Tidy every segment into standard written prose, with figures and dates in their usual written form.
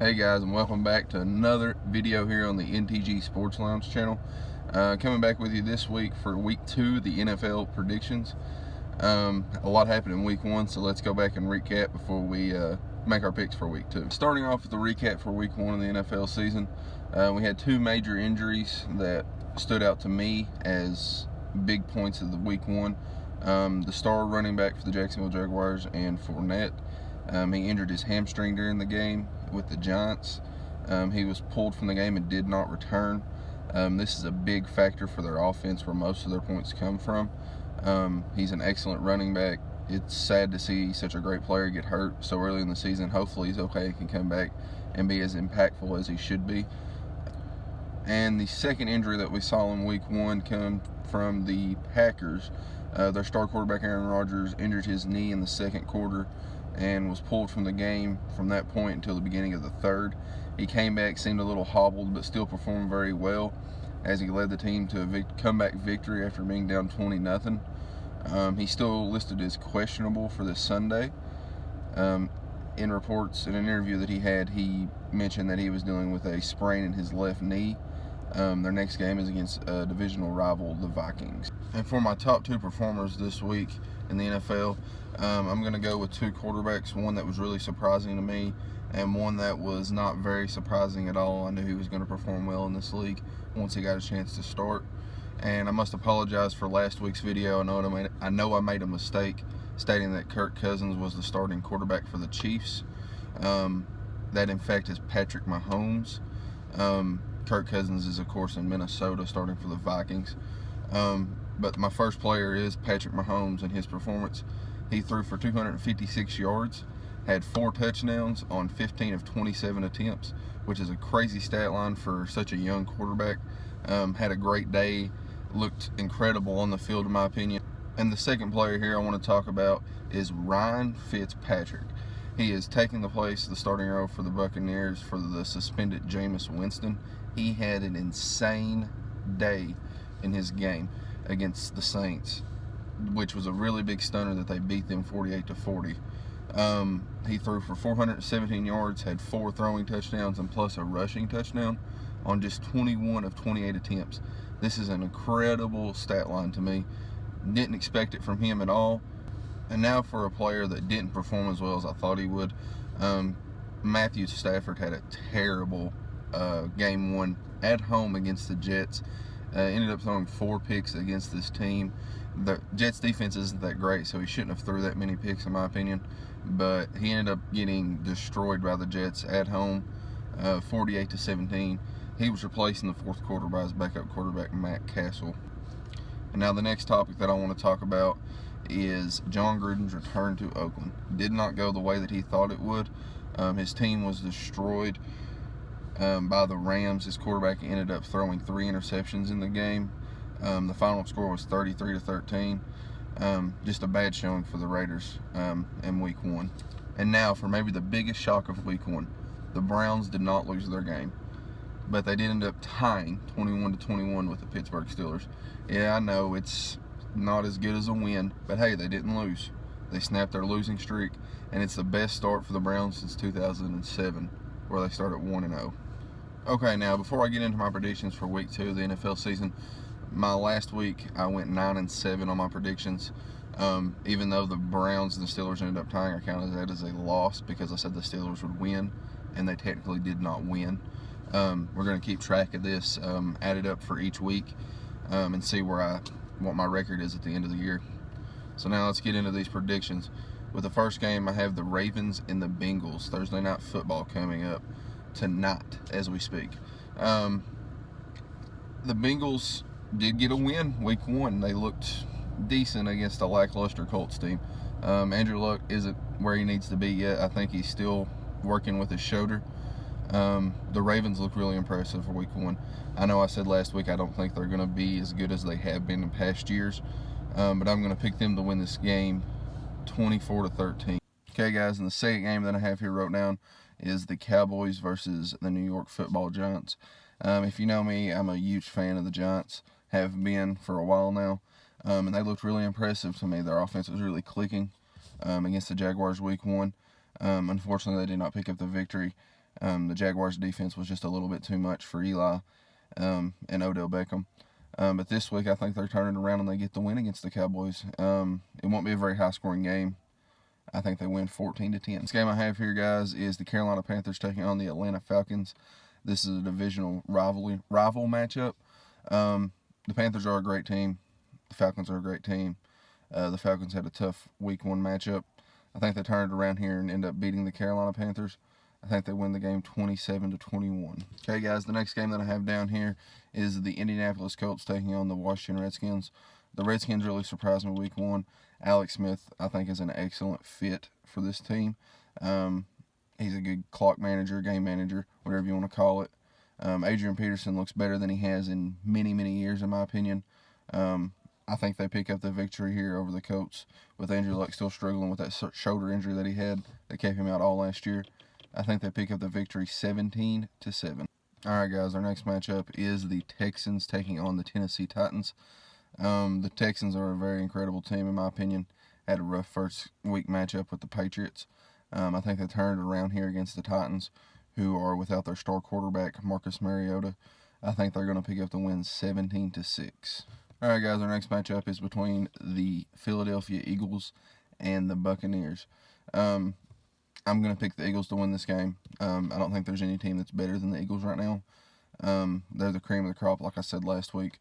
Hey guys, and welcome back to another video here on the NTG Sports Lounge channel. Coming back with you this week for week 2, the NFL predictions. A lot happened in week 1, so let's go back and recap before we make our picks for week 2. Starting off with the recap for week 1 of the NFL season, we had 2 major injuries that stood out to me as big points of the week 1. The star running back for the Jacksonville Jaguars, and Fournette. He injured his hamstring during the game with the Giants. He was pulled from the game and did not return. This is a big factor for their offense, where most of their points come from. He's an excellent running back. It's sad to see such a great player get hurt so early in the season. Hopefully he's okay and can come back and be as impactful as he should be. And the second injury that we saw in week 1 come from the Packers. Their star quarterback Aaron Rodgers injured his knee in the second quarter and was pulled from the game from that point until the beginning of the third. He came back, seemed a little hobbled, but still performed very well as he led the team to a comeback victory after being down 20-0. He's still listed as questionable for this Sunday. In reports, in an interview that he had, he mentioned that he was dealing with a sprain in his left knee. Their next game is against a divisional rival, the Vikings. And for my top 2 performers this week in the NFL, I'm going to go with 2 quarterbacks, one that was really surprising to me and one that was not very surprising at all. I knew he was going to perform well in this league once he got a chance to start. And I must apologize for last week's video. I know I made a mistake stating that Kirk Cousins was the starting quarterback for the Chiefs. That in fact is Patrick Mahomes. Kirk Cousins is, of course, in Minnesota starting for the Vikings. But my first player is Patrick Mahomes, and his performance. He threw for 256 yards, had 4 touchdowns on 15 of 27 attempts, which is a crazy stat line for such a young quarterback. Had a great day, looked incredible on the field in my opinion. And the second player here I want to talk about is Ryan Fitzpatrick. He is taking the place of the starting role for the Buccaneers for the suspended Jameis Winston. He had an insane day in his game against the Saints, which was a really big stunner that they beat them 48-40. He threw for 417 yards, had 4 throwing touchdowns, and plus a rushing touchdown on just 21 of 28 attempts. This is an incredible stat line to me. Didn't expect it from him at all. And now for a player that didn't perform as well as I thought he would. Matthew Stafford had a terrible game 1 at home against the Jets. Ended up throwing 4 picks against this team. The Jets defense isn't that great, so he shouldn't have threw that many picks in my opinion. But he ended up getting destroyed by the Jets at home, 48-17. He was replaced in the fourth quarter by his backup quarterback, Matt Castle. And now the next topic that I want to talk about is Jon Gruden's return to Oakland. Did not go the way that he thought it would. His team was destroyed by the Rams. His quarterback ended up throwing 3 interceptions in the game. The final score was 33-13. Just a bad showing for the Raiders in week 1. And now for maybe the biggest shock of week 1. The Browns did not lose their game, but they did end up tying 21-21 with the Pittsburgh Steelers. Yeah, I know it's not as good as a win, but hey, they didn't lose. They snapped their losing streak, and it's the best start for the Browns since 2007, where they started 1-0. Okay, now before I get into my predictions for week 2 of the NFL season, my last week I went 9-7 on my predictions. Even though the Browns and the Steelers ended up tying, I counted that as a loss because I said the Steelers would win, and they technically did not win. We're going to keep track of this, add it up for each week, and see what my record is at the end of the year. So now let's get into these predictions. With the first game, I have the Ravens and the Bengals. Thursday Night Football coming up tonight as we speak. The Bengals did get a win week 1. They looked decent against a lackluster Colts team. Andrew Luck isn't where he needs to be yet. I think he's still working with his shoulder. The Ravens look really impressive for week 1. I know I said last week I don't think they're going to be as good as they have been in past years, but I'm going to pick them to win this game 24-13. Okay, guys, and the second game that I have here wrote down is the Cowboys versus the New York Football Giants. If you know me, I'm a huge fan of the Giants, have been for a while now, and they looked really impressive to me. Their offense was really clicking against the Jaguars week 1. Unfortunately, they did not pick up the victory. The Jaguars' defense was just a little bit too much for Eli and Odell Beckham. But this week, I think they're turning around and they get the win against the Cowboys. It won't be a very high-scoring game. I think they win 14-10. This game I have here, guys, is the Carolina Panthers taking on the Atlanta Falcons. This is a divisional rival matchup. The Panthers are a great team. The Falcons are a great team. The Falcons had a tough Week 1 matchup. I think they turned around here and end up beating the Carolina Panthers. I think they win the game 27-21. Okay, guys, the next game that I have down here is the Indianapolis Colts taking on the Washington Redskins. The Redskins really surprised me Week 1. Alex Smith, I think, is an excellent fit for this team. He's a good clock manager, game manager, whatever you want to call it. Adrian Peterson looks better than he has in many, many years, in my opinion. I think they pick up the victory here over the Colts, with Andrew Luck still struggling with that shoulder injury that he had that kept him out all last year. I think they pick up the victory 17-7. All right, guys, our next matchup is the Texans taking on the Tennessee Titans. The Texans are a very incredible team, in my opinion. Had a rough first week matchup with the Patriots. I think they turned around here against the Titans, who are without their star quarterback, Marcus Mariota. I think they're going to pick up the win 17-6. All right, guys, our next matchup is between the Philadelphia Eagles and the Buccaneers. I'm going to pick the Eagles to win this game. I don't think there's any team that's better than the Eagles right now. They're the cream of the crop, like I said last week.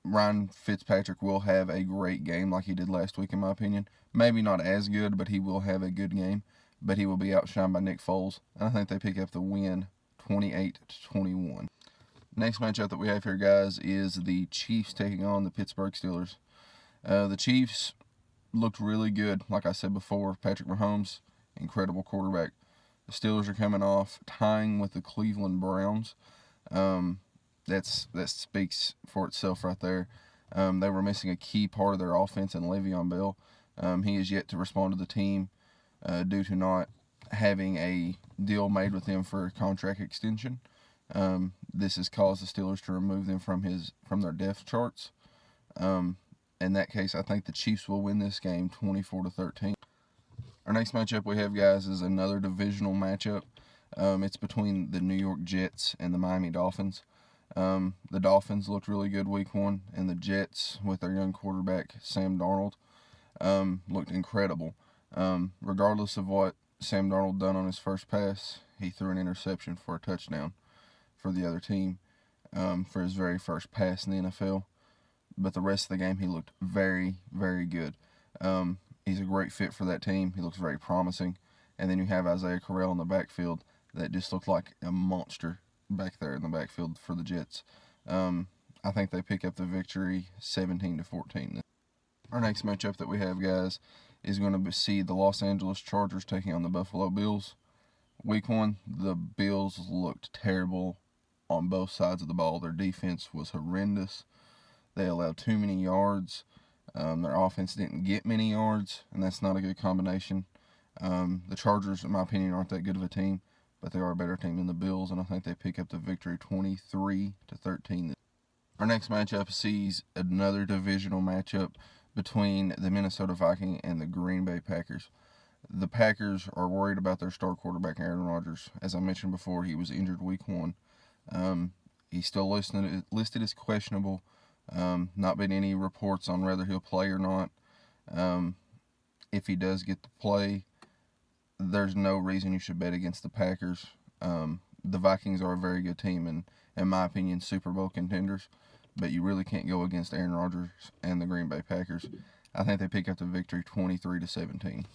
Ryan Fitzpatrick will have a great game like he did last week, in my opinion. Maybe not as good, but he will have a good game. But he will be outshined by Nick Foles. And I think they pick up the win 28-21. Next matchup that we have here, guys, is the Chiefs taking on the Pittsburgh Steelers. The Chiefs looked really good. Like I said before, Patrick Mahomes, incredible quarterback. The Steelers are coming off tying with the Cleveland Browns. That speaks for itself right there. They were missing a key part of their offense in Le'Veon Bell. He is yet to respond to the team due to not having a deal made with him for a contract extension. This has caused the Steelers to remove them from their depth charts. In that case, I think the Chiefs will win this game 24-13. Our next matchup we have, guys, is another divisional matchup. It's between the New York Jets and the Miami Dolphins. The Dolphins looked really good Week 1, and the Jets, with their young quarterback, Sam Darnold, looked incredible. Regardless of what Sam Darnold done on his first pass, he threw an interception for a touchdown for the other team for his very first pass in the NFL. But the rest of the game, he looked very, very good. He's a great fit for that team. He looks very promising. And then you have Isaiah Correll in the backfield that just looked like a monster back there in the backfield for the Jets. I think they pick up the victory 17-14. Our next matchup that we have, guys, is going to see the Los Angeles Chargers taking on the Buffalo Bills. Week 1, the Bills looked terrible on both sides of the ball. Their defense was horrendous. They allowed too many yards. Their offense didn't get many yards, and that's not a good combination. The Chargers, in my opinion, aren't that good of a team, but they are a better team than the Bills, and I think they pick up the victory 23-13. Our next matchup sees another divisional matchup between the Minnesota Vikings and the Green Bay Packers. The Packers are worried about their star quarterback, Aaron Rodgers. As I mentioned before, he was injured Week 1. He's still listed as questionable. Not been any reports on whether he'll play or not. If he does get to play, there's no reason you should bet against the Packers. The Vikings are a very good team and, in my opinion, Super Bowl contenders. But you really can't go against Aaron Rodgers and the Green Bay Packers. I think they pick up the victory 23-17.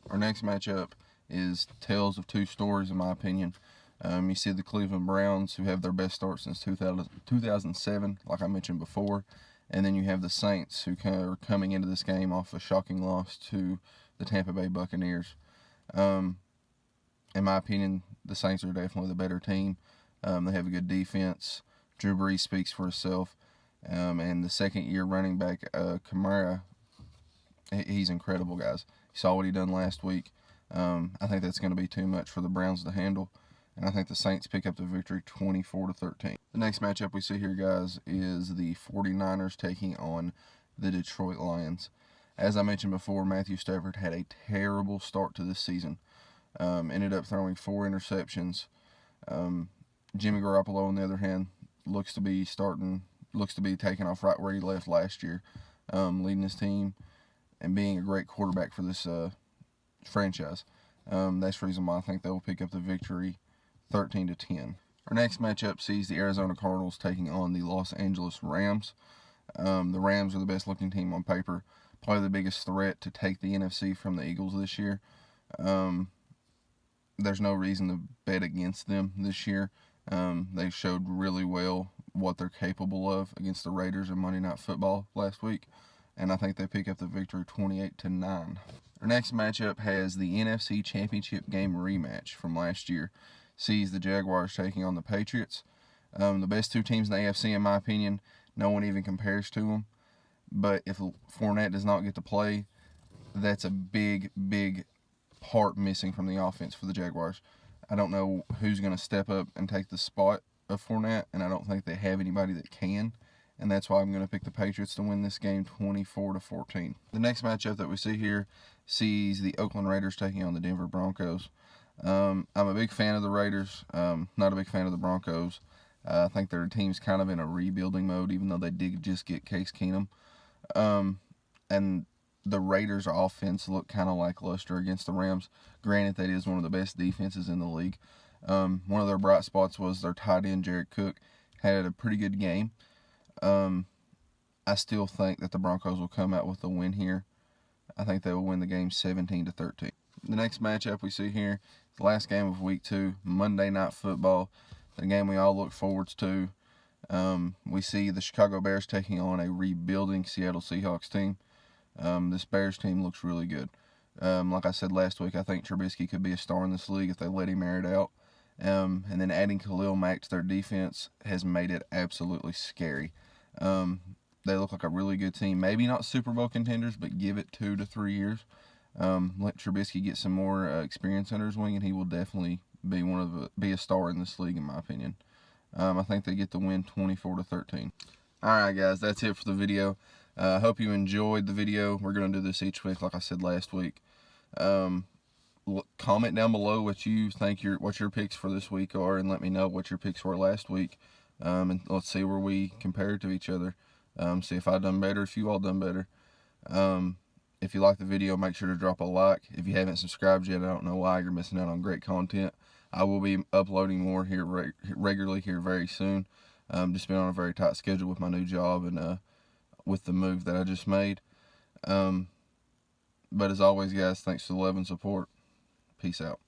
Our next matchup is tales of two stories, in my opinion. You see the Cleveland Browns, who have their best start since 2007, like I mentioned before. And then you have the Saints, who are coming into this game off a shocking loss to the Tampa Bay Buccaneers. In my opinion, the Saints are definitely the better team. They have a good defense. Drew Brees speaks for himself. And the second-year running back, Kamara, he's incredible, guys. You saw what he done last week. I think that's going to be too much for the Browns to handle. And I think the Saints pick up the victory 24-13. The next matchup we see here, guys, is the 49ers taking on the Detroit Lions. As I mentioned before, Matthew Stafford had a terrible start to this season. Ended up throwing 4 interceptions. Jimmy Garoppolo, on the other hand, looks to be taking off right where he left last year, leading his team and being a great quarterback for this franchise. That's the reason why I think they will pick up the victory 13-10. Our next matchup sees the Arizona Cardinals taking on the Los Angeles Rams. The Rams are the best looking team on paper, probably the biggest threat to take the NFC from the Eagles this year. There's no reason to bet against them this year. They showed really well what they're capable of against the Raiders in Monday Night Football last week, and I think they pick up the victory 28-9. Our next matchup has the NFC Championship game rematch from last year. Sees the Jaguars taking on the Patriots. The best 2 teams in the AFC, in my opinion. No one even compares to them. But if Fournette does not get to play, that's a big, big part missing from the offense for the Jaguars. I don't know who's going to step up and take the spot of Fournette, and I don't think they have anybody that can. And that's why I'm going to pick the Patriots to win this game 24-14. The next matchup that we see here sees the Oakland Raiders taking on the Denver Broncos. I'm a big fan of the Raiders, not a big fan of the Broncos. I think their team's kind of in a rebuilding mode, even though they did just get Case Keenum. And the Raiders' offense looked kind of lackluster against the Rams. Granted, that is one of the best defenses in the league. One of their bright spots was their tight end, Jared Cook, had a pretty good game. I still think that the Broncos will come out with a win here. I think they will win the game 17-13. The next matchup we see here, the last game of Week 2, Monday Night Football, the game we all look forward to. We see the Chicago Bears taking on a rebuilding Seattle Seahawks team. This Bears team looks really good. Like I said last week, I think Trubisky could be a star in this league if they let him air it out. And then adding Khalil Mack to their defense has made it absolutely scary. They look like a really good team. Maybe not Super Bowl contenders, but give it 2 to 3 years. Let Trubisky get some more experience under his wing, and he will definitely be a star in this league, in my opinion. I think they get the win 24-13. Alright guys, that's it for the video. I hope you enjoyed the video. We're going to do this each week like I said last week. Comment down below what you think what your picks for this week are, and let me know what your picks were last week. And let's see where we compare to each other. See if I done better, if you all done better. If you like the video, make sure to drop a like. If you haven't subscribed yet, I don't know why. You're missing out on great content. I will be uploading more here regularly here very soon. Just been on a very tight schedule with my new job and with the move that I just made. But as always, guys, thanks for the love and support. Peace out.